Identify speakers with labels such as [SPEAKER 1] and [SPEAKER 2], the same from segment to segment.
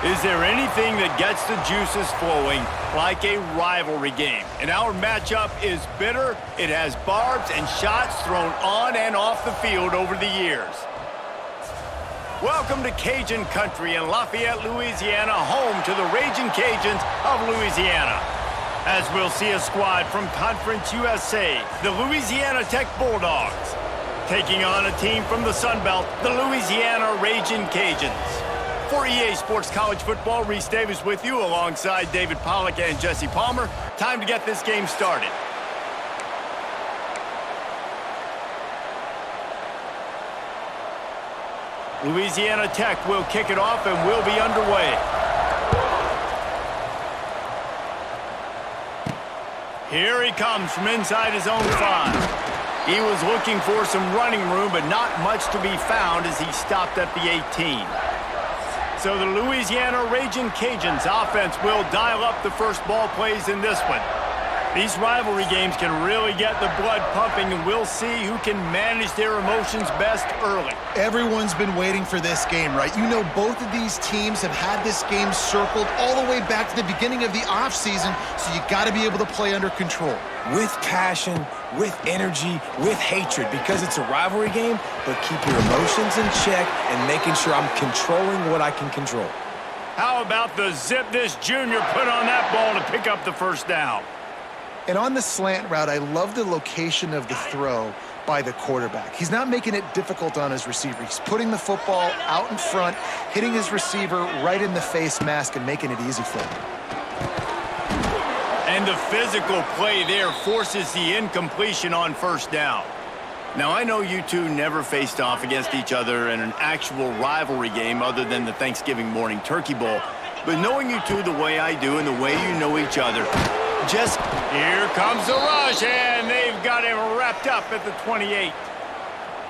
[SPEAKER 1] Is there anything that gets the juices flowing like a rivalry game? And our matchup is bitter. It has barbs and shots thrown on and off the field over the years. Welcome to Cajun country in Lafayette, Louisiana, home to the Ragin Cajuns of Louisiana. As we'll see a squad from Conference USA, the Louisiana Tech Bulldogs, taking on a team from the Sun Belt, the Louisiana Ragin Cajuns. For EA Sports College Football, Reese Davis with you alongside David Pollack and Jesse Palmer. Time to get this game started. Louisiana Tech will kick it off and will be underway. Here he comes from inside his own 5. He was looking for some running room, but not much to be found as he stopped at the 18. So the Louisiana Ragin Cajuns offense will dial up the first ball plays in this one. These rivalry games can really get the blood pumping, and we'll see who can manage their emotions best early.
[SPEAKER 2] Everyone's been waiting for this game, right? You know, both of these teams have had this game circled all the way back to the beginning of the offseason, so you got to be able to play under control.
[SPEAKER 3] With passion, with energy, with hatred, because it's a rivalry game, but keep your emotions in check and making sure I'm controlling what I can control.
[SPEAKER 1] How about the zip this junior put on that ball to pick up the first down?
[SPEAKER 2] And on the slant route, I love the location of the throw by the quarterback. He's not making it difficult on his receiver. He's putting the football out in front, hitting his receiver right in the face mask and making it easy for him.
[SPEAKER 1] And the physical play there forces the incompletion on first down. Now, I know you two never faced off against each other in an actual rivalry game other than the Thanksgiving morning Turkey Bowl. But knowing you two the way I do and the way you know each other, just here comes the rush, and they've got him wrapped up at the 28.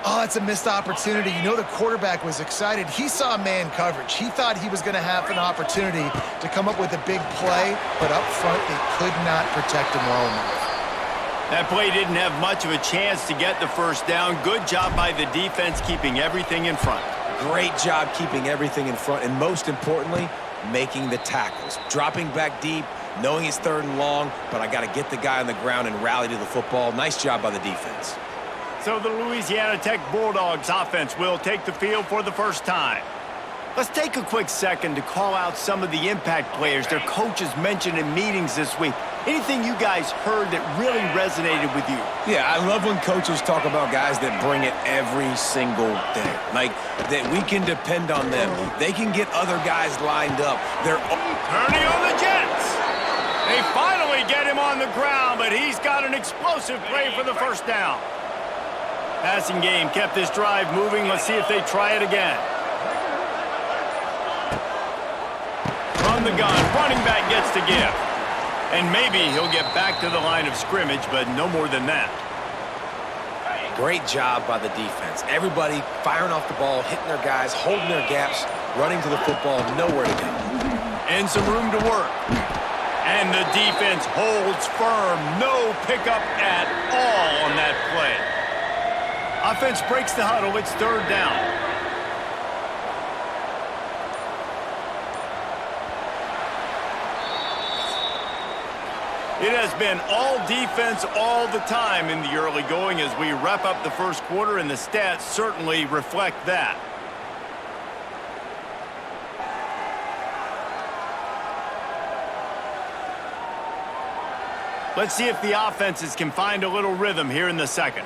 [SPEAKER 2] Oh, it's a missed opportunity. You know, the quarterback was excited. He saw man coverage. He thought he was going to have an opportunity to come up with a big play, but up front, they could not protect him well enough.
[SPEAKER 1] That play didn't have much of a chance to get the first down. Good job by the defense keeping everything in front.
[SPEAKER 3] Great job keeping everything in front, and most importantly, making the tackles. Dropping back deep, knowing it's 3rd and long, but I got to get the guy on the ground and rally to the football. Nice job by the defense.
[SPEAKER 1] So the Louisiana Tech Bulldogs offense will take the field for the first time. Let's take a quick second to call out some of the impact players their coaches mentioned in meetings this week. Anything you guys heard that really resonated with you?
[SPEAKER 3] Yeah, I love when coaches talk about guys that bring it every single day. Like, that we can depend on them. They can get other guys lined up. They're
[SPEAKER 1] turning on the Jets. They finally get him on the ground, but he's got an explosive play for the first down. Passing game kept this drive moving. Let's see if they try it again. From the gun, running back gets to give. And maybe he'll get back to the line of scrimmage, but no more than that.
[SPEAKER 3] Great job by the defense. Everybody firing off the ball, hitting their guys, holding their gaps, running to the football, nowhere to go.
[SPEAKER 1] And some room to work. And the defense holds firm. No pickup at all on that play. Offense breaks the huddle. It's 3rd down. It has been all defense all the time in the early going as we wrap up the first quarter, and the stats certainly reflect that. Let's see if the offenses can find a little rhythm here in the second.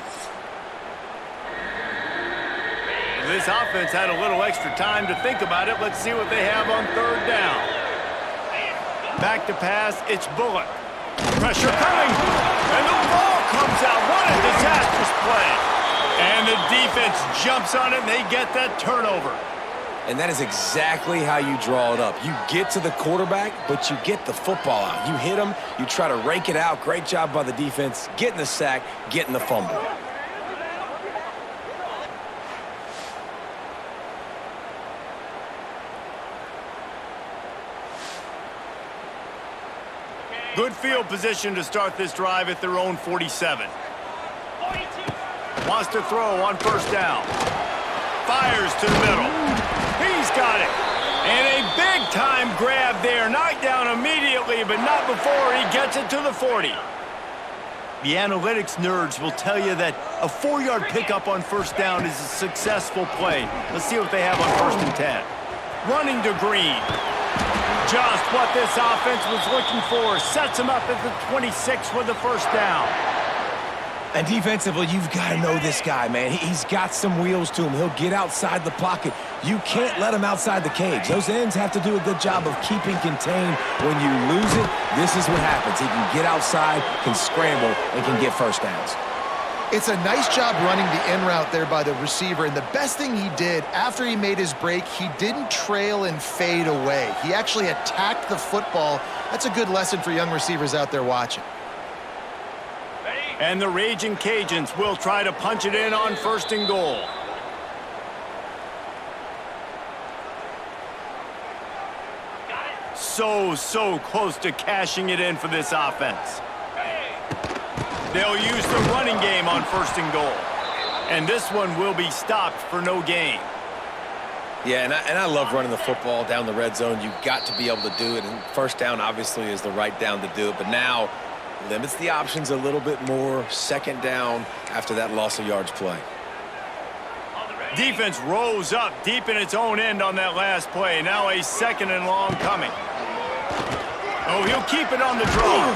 [SPEAKER 1] This offense had a little extra time to think about it. Let's see what they have on 3rd down. Back to pass, it's Bullock. Pressure coming, and the ball comes out. What a disastrous play. And the defense jumps on it, and they get that turnover.
[SPEAKER 3] And that is exactly how you draw it up. You get to the quarterback, but you get the football out. You hit him, you try to rake it out. Great job by the defense, getting the sack, getting the fumble.
[SPEAKER 1] Good field position to start this drive at their own 47. Wants to throw on first down. Fires to the middle. He's got it. And a big Big-time grab there. Knocked down immediately, but not before he gets it to the 40. The analytics nerds will tell you that a 4-yard pickup on first down is a successful play. Let's see what they have on 1st and 10. Running to Green. Just what this offense was looking for. Sets him up at the 26 with the first down.
[SPEAKER 3] And defensively, you've got to know this guy, man. He's got some wheels to him. He'll get outside the pocket. You can't let him outside the cage. Those ends have to do a good job of keeping contained. When you lose it, this is what happens. He can get outside, can scramble, and can get first downs.
[SPEAKER 2] It's a nice job running the in route there by the receiver, and the best thing he did after he made his break, he didn't trail and fade away. He actually attacked the football. That's a good lesson for young receivers out there watching.
[SPEAKER 1] And the Ragin Cajuns will try to punch it in on 1st and goal. So close to cashing it in for this offense. They'll use the running game on 1st and goal. And this one will be stopped for no gain.
[SPEAKER 3] Yeah, and I love running the football down the red zone. You've got to be able to do it. And first down, obviously, is the right down to do it. But now limits the options a little bit more. 2nd down after that loss of yards play.
[SPEAKER 1] Defense rose up deep in its own end on that last play. Now a 2nd and long coming. Oh, he'll keep it on the draw.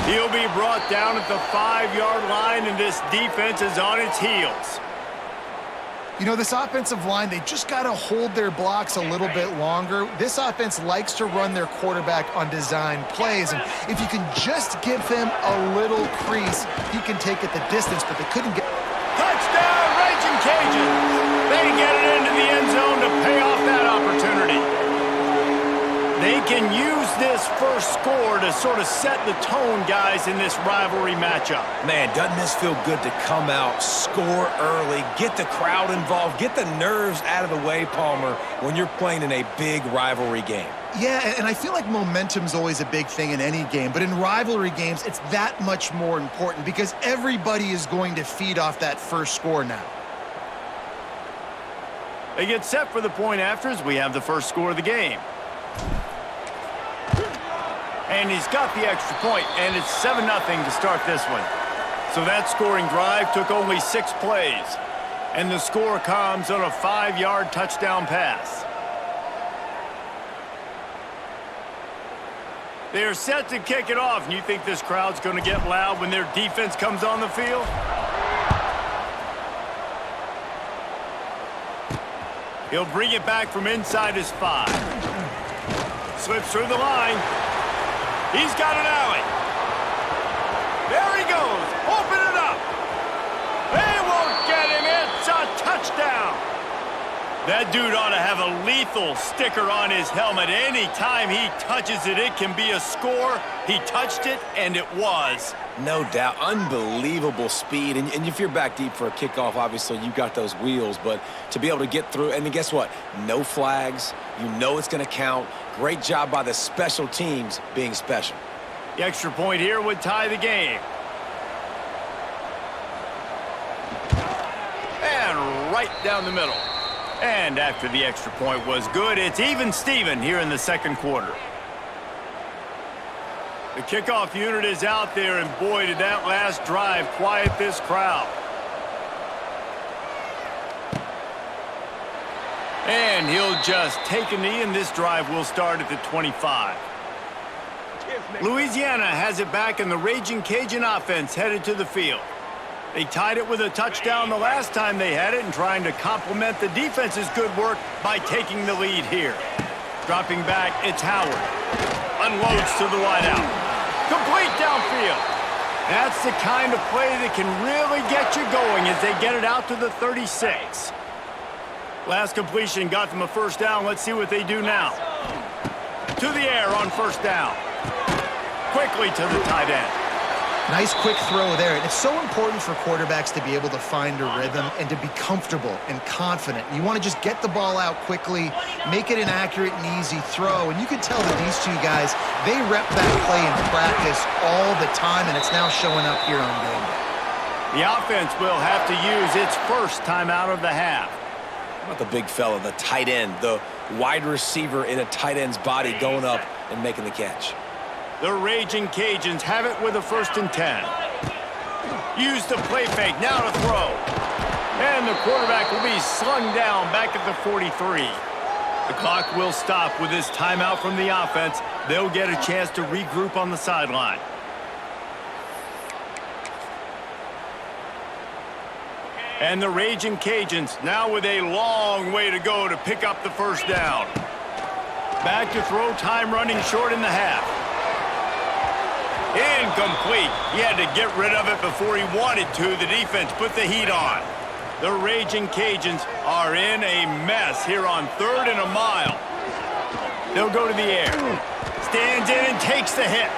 [SPEAKER 1] He'll be brought down at the 5-yard line, and this defense is on its heels.
[SPEAKER 2] You know, this offensive line, they just got to hold their blocks a little bit longer. This offense likes to run their quarterback on design plays, and if you can just give him a little crease, he can take it the distance, but they couldn't get...
[SPEAKER 1] Touchdown, Ragin Cajuns! They get it into the end zone to pay off that opportunity. They can use this first score to sort of set the tone, guys, in this rivalry matchup.
[SPEAKER 3] Man, doesn't this feel good to come out, score early, get the crowd involved, get the nerves out of the way, Palmer, when you're playing in a big rivalry game?
[SPEAKER 2] Yeah, and I feel like momentum's always a big thing in any game, but in rivalry games, it's that much more important because everybody is going to feed off that first score now.
[SPEAKER 1] They get set for the point after as we have the first score of the game. And he's got the extra point, and it's 7-0 to start this one. So that scoring drive took only 6 plays. And the score comes on a 5-yard touchdown pass. They're set to kick it off, and you think this crowd's going to get loud when their defense comes on the field? He'll bring it back from inside his 5. Slips through the line. He's got an alley. There he goes. Open it up. They won't get him. It's a touchdown. That dude ought to have a lethal sticker on his helmet. Anytime he touches it, it can be a score. He touched it, and it was.
[SPEAKER 3] No doubt. Unbelievable speed. And if you're back deep for a kickoff, obviously you got those wheels. But to be able to get through, and then guess what? No flags. You know it's going to count. Great job by the special teams being special.
[SPEAKER 1] The extra point here would tie the game. And right down the middle. And after the extra point was good, it's even Steven here in the 2nd quarter. The kickoff unit is out there, and boy, did that last drive quiet this crowd. And he'll just take a knee, and this drive will start at the 25. Louisiana has it back, and the Ragin Cajun offense headed to the field. They tied it with a touchdown the last time they had it and trying to complement the defense's good work by taking the lead here. Dropping back, it's Howard. Unloads to the wideout. Complete downfield. That's the kind of play that can really get you going as they get it out to the 36. Last completion got them a first down. Let's see what they do now. To the air on first down. Quickly to the tight end.
[SPEAKER 2] Nice quick throw there. And it's so important for quarterbacks to be able to find a rhythm and to be comfortable and confident. You want to just get the ball out quickly, make it an accurate and easy throw. And you can tell that these two guys, they rep that play in practice all the time, and it's now showing up here on game day.
[SPEAKER 1] The offense will have to use its first timeout of the half.
[SPEAKER 3] How about the big fella, the tight end, the wide receiver in a tight end's body going up and making the catch?
[SPEAKER 1] The Ragin' Cajuns have it with a 1st and 10. Use the play fake, now to throw. And the quarterback will be slung down back at the 43. The clock will stop with this timeout from the offense. They'll get a chance to regroup on the sideline. And the Ragin' Cajuns now with a long way to go to pick up the 1st down. Back to throw, time running short in the half. Incomplete. He had to get rid of it before he wanted to. The defense put the heat on. The Ragin' Cajuns are in a mess here on 3rd and a mile. They'll go to the air. Stands in and takes the hit.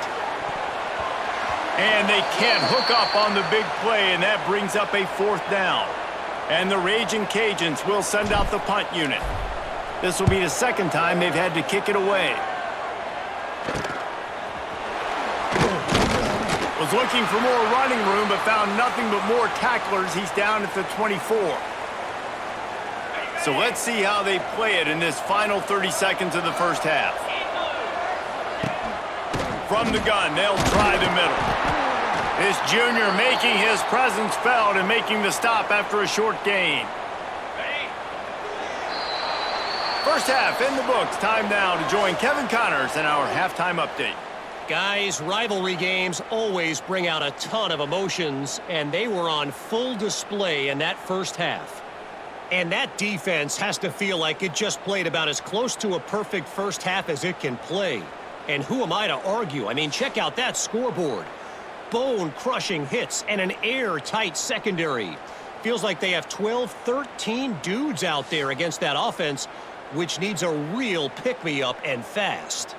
[SPEAKER 1] And they can't hook up on the big play, and that brings up a 4th down. And the Ragin' Cajuns will send out the punt unit. This will be the 2nd time they've had to kick it away. Was looking for more running room, but found nothing but more tacklers. He's down at the 24. So let's see how they play it in this final 30 seconds of the 1st half. From the gun, they'll try the middle. This junior making his presence felt and making the stop after a short gain. 1st half in the books. Time now to join Kevin Connors in our halftime update.
[SPEAKER 4] Guys, rivalry games always bring out a ton of emotions, and they were on full display in that 1st half. And that defense has to feel like it just played about as close to a perfect 1st half as it can play. And who am I to argue? I mean, check out that scoreboard. Bone-crushing hits and an airtight secondary. Feels like they have 12, 13 dudes out there against that offense, which needs a real pick-me-up and fast.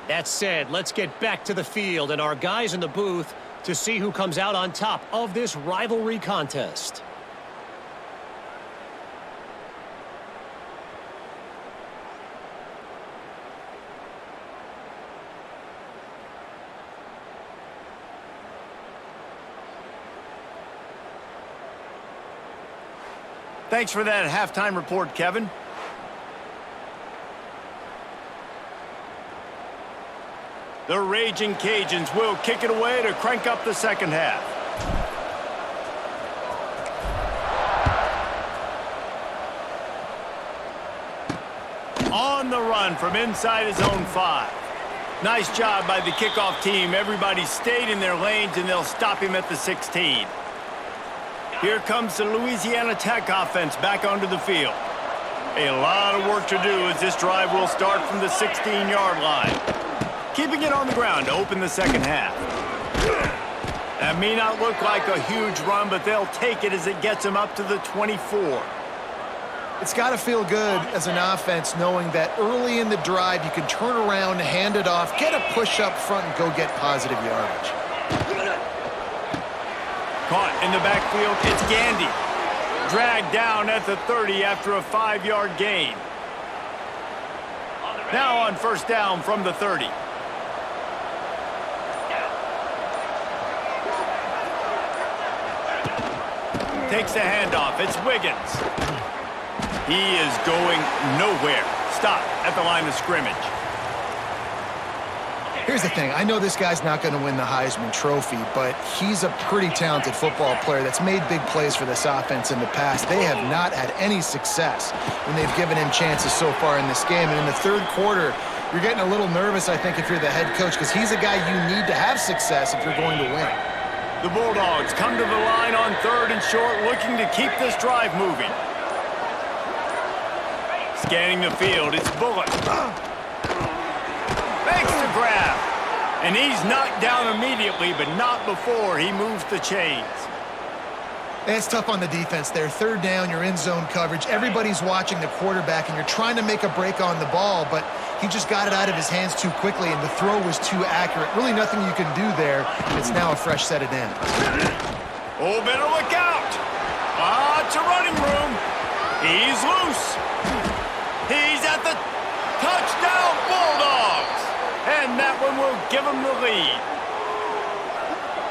[SPEAKER 4] That said, let's get back to the field and our guys in the booth to see who comes out on top of this rivalry contest.
[SPEAKER 1] Thanks for that halftime report, Kevin. The Ragin' Cajuns will kick it away to crank up the 2nd half. On the run from inside his own 5. Nice job by the kickoff team. Everybody stayed in their lanes, and they'll stop him at the 16. Here comes the Louisiana Tech offense back onto the field. A lot of work to do as this drive will start from the 16-yard line. Keeping it on the ground to open the 2nd half. That may not look like a huge run, but they'll take it as it gets them up to the 24.
[SPEAKER 2] It's got to feel good as an offense knowing that early in the drive you can turn around, hand it off, get a push up front, and go get positive yardage.
[SPEAKER 1] Caught in the backfield, it's Gandy. Dragged down at the 30 after a 5-yard gain. Now on 1st down from the 30. Takes the handoff. It's Wiggins. He is going nowhere. Stop at the line of scrimmage.
[SPEAKER 2] Here's the thing. I know this guy's not going to win the Heisman Trophy, but he's a pretty talented football player that's made big plays for this offense in the past. They have not had any success when they've given him chances so far in this game. And in the 3rd quarter, you're getting a little nervous, I think, if you're the head coach, because he's a guy you need to have success if you're going to win.
[SPEAKER 1] The Bulldogs come to the line on 3rd and short, looking to keep this drive moving. Scanning the field, it's Bullock. Makes the grab. And he's knocked down immediately, but not before he moves the chains.
[SPEAKER 2] It's tough on the defense there. 3rd down, you're in zone coverage. Everybody's watching the quarterback, and you're trying to make a break on the ball, but he just got it out of his hands too quickly, and the throw was too accurate. Really nothing you can do there. It's now a fresh set of downs.
[SPEAKER 1] Oh, better look out. Lots of running room. He's loose. He's at the touchdown Bulldogs. And that one will give him the lead.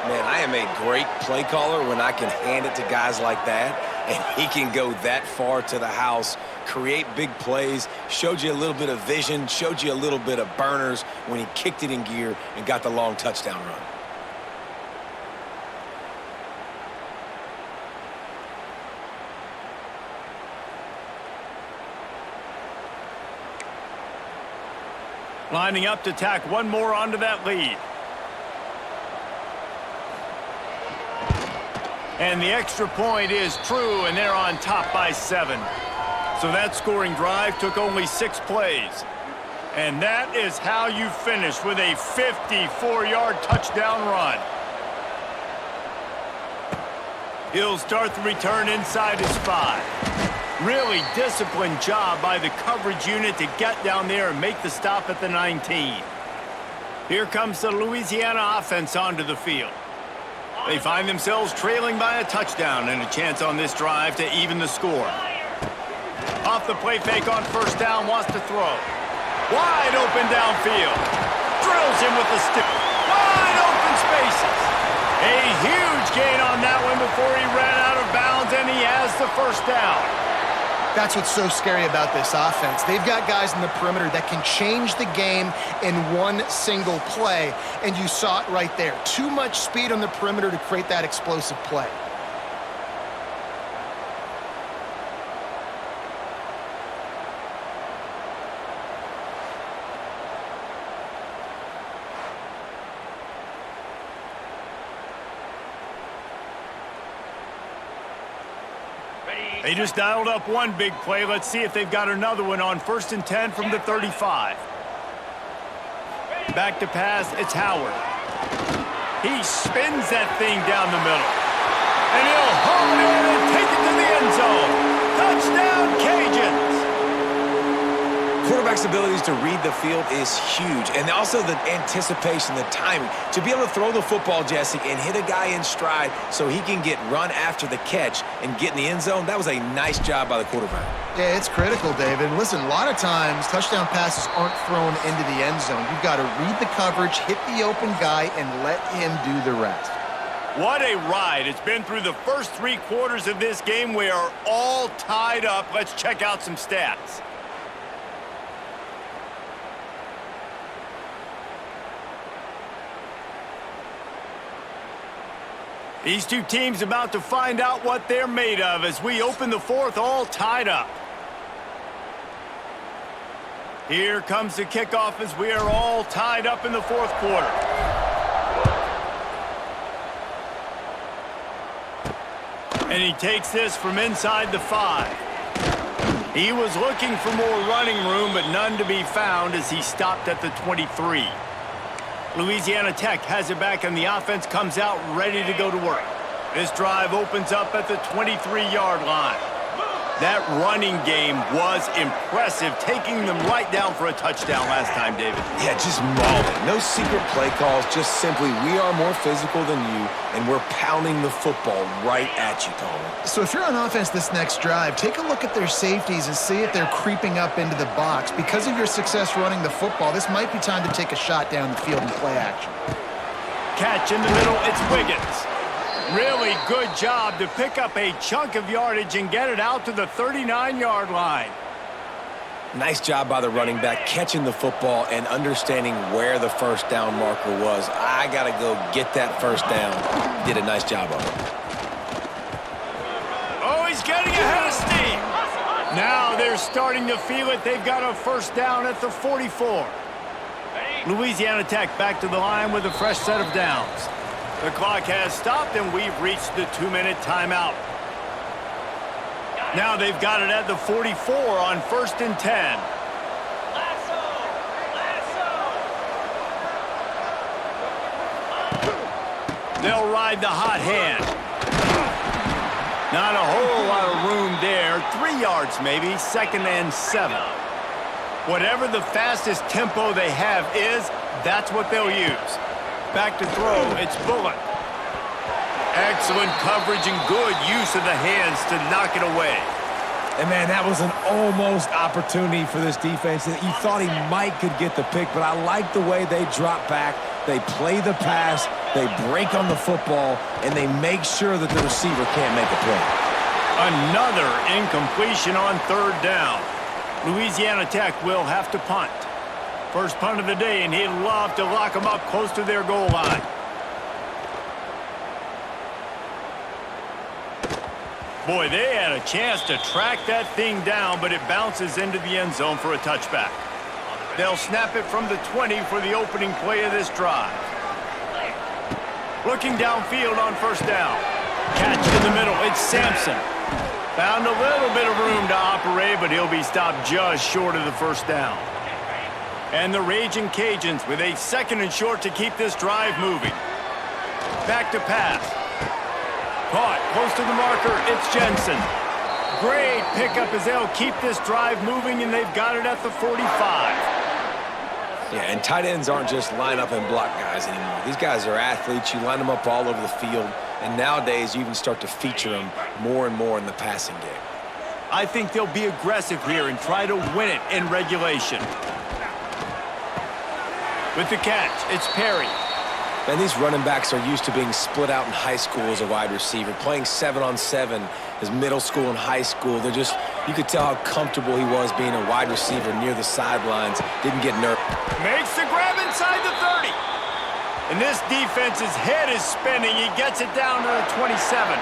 [SPEAKER 3] Man, I am a great play caller when I can hand it to guys like that. And he can go that far to the house, create big plays, showed you a little bit of vision, showed you a little bit of burners when he kicked it in gear and got the long touchdown run.
[SPEAKER 1] Lining up to tack one more onto that lead. And the extra point is true, and they're on top by 7. So that scoring drive took only 6 plays. And that is how you finish with a 54-yard touchdown run. He'll start the return inside his 5. Really disciplined job by the coverage unit to get down there and make the stop at the 19. Here comes the Louisiana offense onto the field. They find themselves trailing by a touchdown and a chance on this drive to even the score. Off the play fake on first down, wants to throw. Wide open downfield. Drills him with the stick. Wide open spaces. A huge gain on that one before he ran out of bounds, and he has the first down.
[SPEAKER 2] That's what's so scary about this offense. They've got guys in the perimeter that can change the game in one single play, and you saw it right there. Too much speed on the perimeter to create that explosive play.
[SPEAKER 1] They just dialed up one big play. Let's see if they've got another one on 1st and 10 from the 35. Back to pass, it's Howard. He spins that thing down the middle. And he'll hold it and take it to the end zone. Touchdown, Cajuns!
[SPEAKER 3] Quarterback's abilities to read the field is huge, and also the anticipation, the timing. To be able to throw the football, Jesse, and hit a guy in stride so he can get run after the catch and get in the end zone, that was a nice job by the quarterback.
[SPEAKER 2] Yeah, it's critical, David. Listen, a lot of times touchdown passes aren't thrown into the end zone. You've got to read the coverage, hit the open guy, and let him do the rest.
[SPEAKER 1] What a ride. It's been through the first 3 quarters of this game. We are all tied up. Let's check out some stats. These two teams about to find out what they're made of as we open the 4th all tied up. Here comes the kickoff as we are all tied up in the 4th quarter. And he takes this from inside the 5. He was looking for more running room, but none to be found as he stopped at the 23. Louisiana Tech has it back, and the offense comes out ready to go to work. This drive opens up at the 23-yard line. That running game was impressive, taking them right down for a touchdown last time, David.
[SPEAKER 3] Yeah, just mauling. No secret play calls, just simply we are more physical than you, and we're pounding the football right at you, Coleman.
[SPEAKER 2] So if you're on offense this next drive, take a look at their safeties and see if they're creeping up into the box. Because of your success running the football, this might be time to take a shot down the field and play action.
[SPEAKER 1] Catch in the middle, it's Wiggins. Really good job to pick up a chunk of yardage and get it out to the 39-yard line.
[SPEAKER 3] Nice job by the running back, catching the football and understanding where the first down marker was. I got to go get that first down. Did a nice job of it.
[SPEAKER 1] Oh, he's getting ahead of steam. Now they're starting to feel it. They've got a first down at the 44. Louisiana Tech back to the line with a fresh set of downs. The clock has stopped, and we've reached the 2-minute timeout. Now they've got it at the 44 on 1st and 10. They'll ride the hot hand. Not a whole lot of room there. 3 yards maybe, 2nd and 7. Whatever the fastest tempo they have is, that's what they'll use. Back to throw, it's Bullock. Excellent coverage and good use of the hands to knock it away.
[SPEAKER 3] And, man, that was an almost opportunity for this defense. You thought he might could get the pick, but I like the way they drop back. They play the pass, they break on the football, and they make sure that the receiver can't make a play.
[SPEAKER 1] Another incompletion on third down. Louisiana Tech will have to punt. First punt of the day, and he'd love to lock them up close to their goal line. Boy, they had a chance to track that thing down, but it bounces into the end zone for a touchback. They'll snap it from the 20 for the opening play of this drive. Looking downfield on first down. Catch in the middle. It's Sampson. Found a little bit of room to operate, but he'll be stopped just short of the first down. And the Ragin Cajuns with a 2nd and short to keep this drive moving. Back to pass. Caught close to the marker. It's Jensen. Great pickup as they'll keep this drive moving, and they've got it at the 45.
[SPEAKER 3] Yeah, and tight ends aren't just line up and block guys anymore. These guys are athletes. You line them up all over the field, and nowadays you even start to feature them more and more in the passing game.
[SPEAKER 1] I think they'll be aggressive here and try to win it in regulation. With the catch, it's Perry.
[SPEAKER 3] And these running backs are used to being split out in high school as a wide receiver, playing 7-on-7 as middle school and high school. They're just, you could tell how comfortable he was being a wide receiver near the sidelines. Didn't get nervous.
[SPEAKER 1] Makes the grab inside the 30. And this defense's head is spinning. He gets it down to the 27.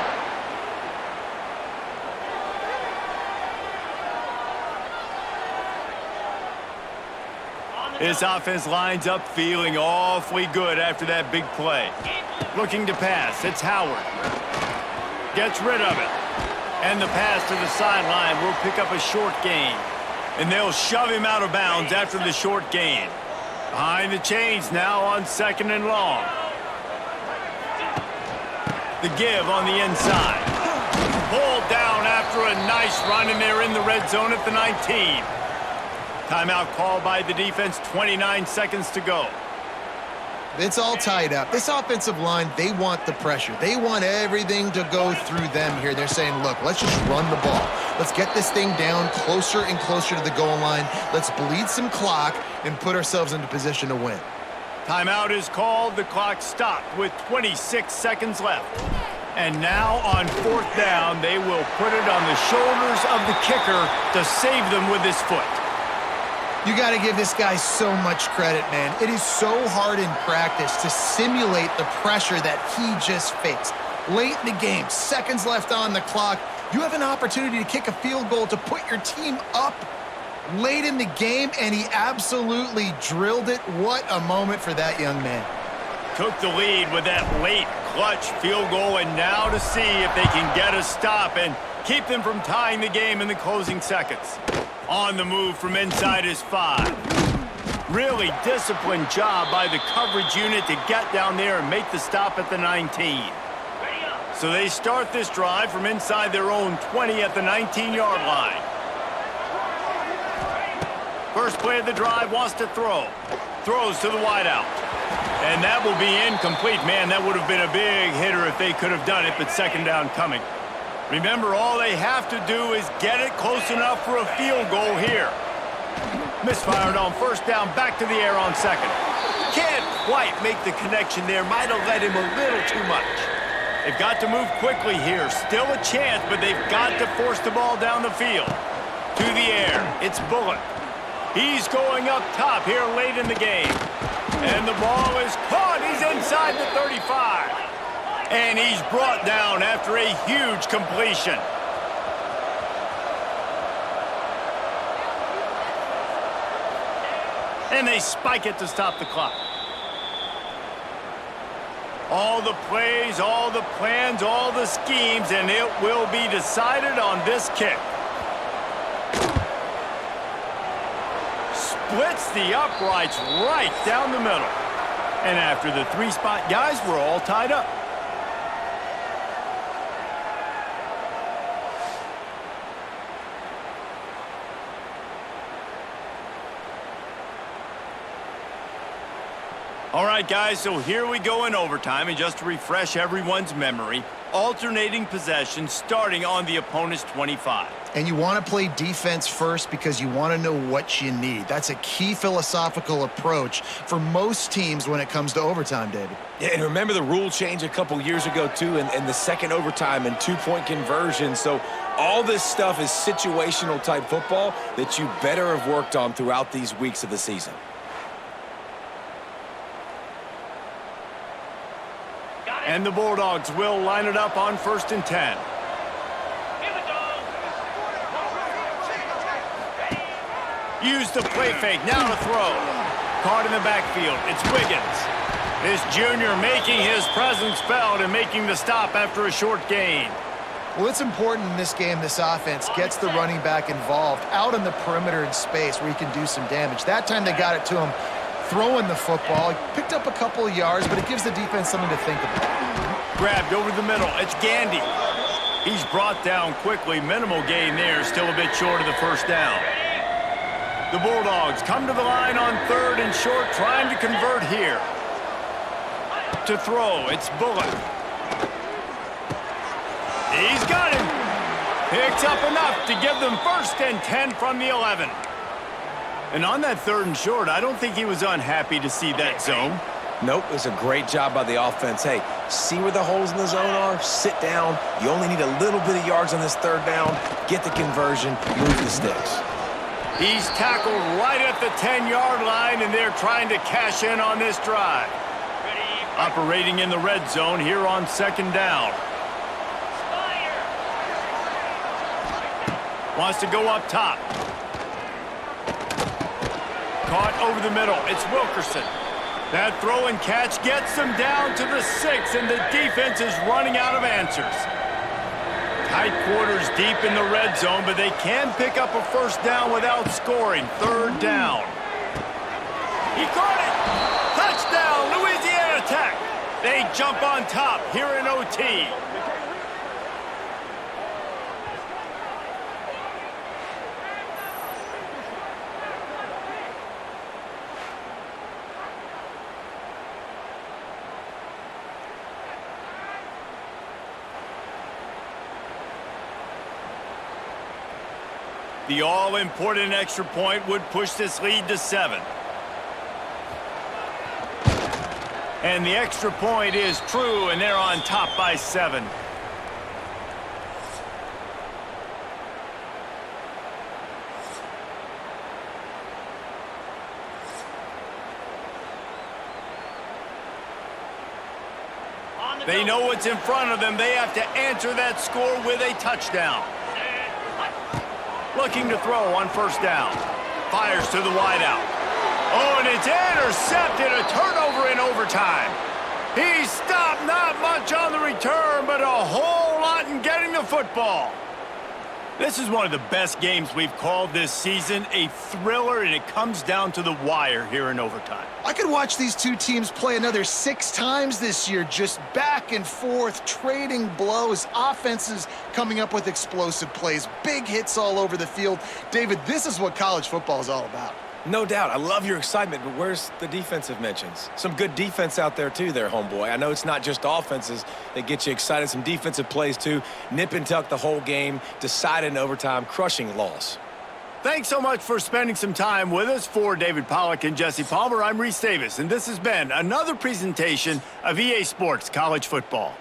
[SPEAKER 1] This offense lines up feeling awfully good after that big play. Looking to pass, it's Howard. Gets rid of it. And the pass to the sideline will pick up a short gain. And they'll shove him out of bounds after the short gain. Behind the chains now on 2nd and long. The give on the inside. Pulled down after a nice run, and they're in the red zone at the 19. Timeout called by the defense, 29 seconds to go.
[SPEAKER 2] It's all tied up. This offensive line, they want the pressure. They want everything to go through them here. They're saying, look, let's just run the ball. Let's get this thing down closer and closer to the goal line. Let's bleed some clock and put ourselves into position to win.
[SPEAKER 1] Timeout is called. The clock stopped with 26 seconds left. And now on 4th down, they will put it on the shoulders of the kicker to save them with his foot.
[SPEAKER 2] You got to give this guy so much credit, man. It is so hard in practice to simulate the pressure that he just faced. Late in the game, seconds left on the clock, you have an opportunity to kick a field goal to put your team up late in the game, and he absolutely drilled it. What a moment for that young man.
[SPEAKER 1] Took the lead with that late clutch field goal, and now to see if they can get a stop and keep them from tying the game in the closing seconds. On the move from inside his 5. Really disciplined job by the coverage unit to get down there and make the stop at the 19. So they start this drive from inside their own 20 at the 19-yard line. First play of the drive, wants to throw. Throws to the wideout. And that will be incomplete. Man, that would have been a big hitter if they could have done it, but 2nd down coming. Remember, all they have to do is get it close enough for a field goal here. Misfired on 1st down, back to the air on 2nd. Can't quite make the connection there. Might have led him a little too much. They've got to move quickly here. Still a chance, but they've got to force the ball down the field. To the air, it's Bullock. He's going up top here late in the game. And the ball is caught. He's inside the 35. And he's brought down after a huge completion. And they spike it to stop the clock. All the plays, all the plans, all the schemes, and it will be decided on this kick. Splits the uprights right down the middle. And after the 3-spot guys, we're all tied up. All right, guys, so here we go in overtime, and just to refresh everyone's memory, alternating possession starting on the opponent's 25.
[SPEAKER 2] And you want to play defense first because you want to know what you need. That's a key philosophical approach for most teams when it comes to overtime, David.
[SPEAKER 3] Yeah, and remember the rule change a couple years ago, too, and the second overtime and 2-point conversion. So All this stuff is situational type football that you better have worked on throughout these weeks of the season.
[SPEAKER 1] And the Bulldogs will line it up on 1st and 10. Use the play fake, now to throw. Caught in the backfield, it's Wiggins. This junior making his presence felt and making the stop after a short gain.
[SPEAKER 2] Well, it's important in this game, this offense gets the running back involved out on the perimeter in space where he can do some damage. That time they got it to him throwing the football. He picked up a couple of yards, but it gives the defense something to think about.
[SPEAKER 1] Grabbed over the middle, it's Gandy. He's brought down quickly, minimal gain there, still a bit short of the first down. The Bulldogs come to the line on 3rd and short, trying to convert here. To throw, it's Bullock. He's got him. Picks up enough to give them 1st and 10 from the 11. And on that 3rd and short, I don't think he was unhappy to see that zone.
[SPEAKER 3] Nope, it was a great job by the offense. Hey, see where the holes in the zone are? Sit down. You only need a little bit of yards on this 3rd down. Get the conversion, move the sticks.
[SPEAKER 1] He's tackled right at the 10-yard line, and they're trying to cash in on this drive. Operating in the red zone here on 2nd down. Wants to go up top. Caught over the middle. It's Wilkerson. That throw and catch gets them down to the 6, and the defense is running out of answers. Tight quarters deep in the red zone, but they can pick up a 1st down without scoring. 3rd down. He caught it. Touchdown, Louisiana Tech. They jump on top here in OT. The all-important extra point would push this lead to 7. And the extra point is true, and they're on top by 7. They know what's in front of them. They have to answer that score with a touchdown. Looking to throw on 1st down. Fires to the wideout. Oh, and it's intercepted. A turnover in overtime. He stopped, not much on the return, but a whole lot in getting the football. This is one of the best games we've called this season. A thriller, and it comes down to the wire here in overtime.
[SPEAKER 2] I could watch these two teams play another 6 times this year, just back and forth, trading blows, offenses coming up with explosive plays, big hits all over the field. David, this is what college football is all about.
[SPEAKER 3] No doubt. I love your excitement, but where's the defensive mentions? Some good defense out there, too, there, homeboy. I know it's not just offenses that get you excited. Some defensive plays, too. Nip and tuck the whole game, decided in overtime, crushing loss.
[SPEAKER 1] Thanks so much for spending some time with us. For David Pollack and Jesse Palmer, I'm Reese Davis, and this has been another presentation of EA Sports College Football.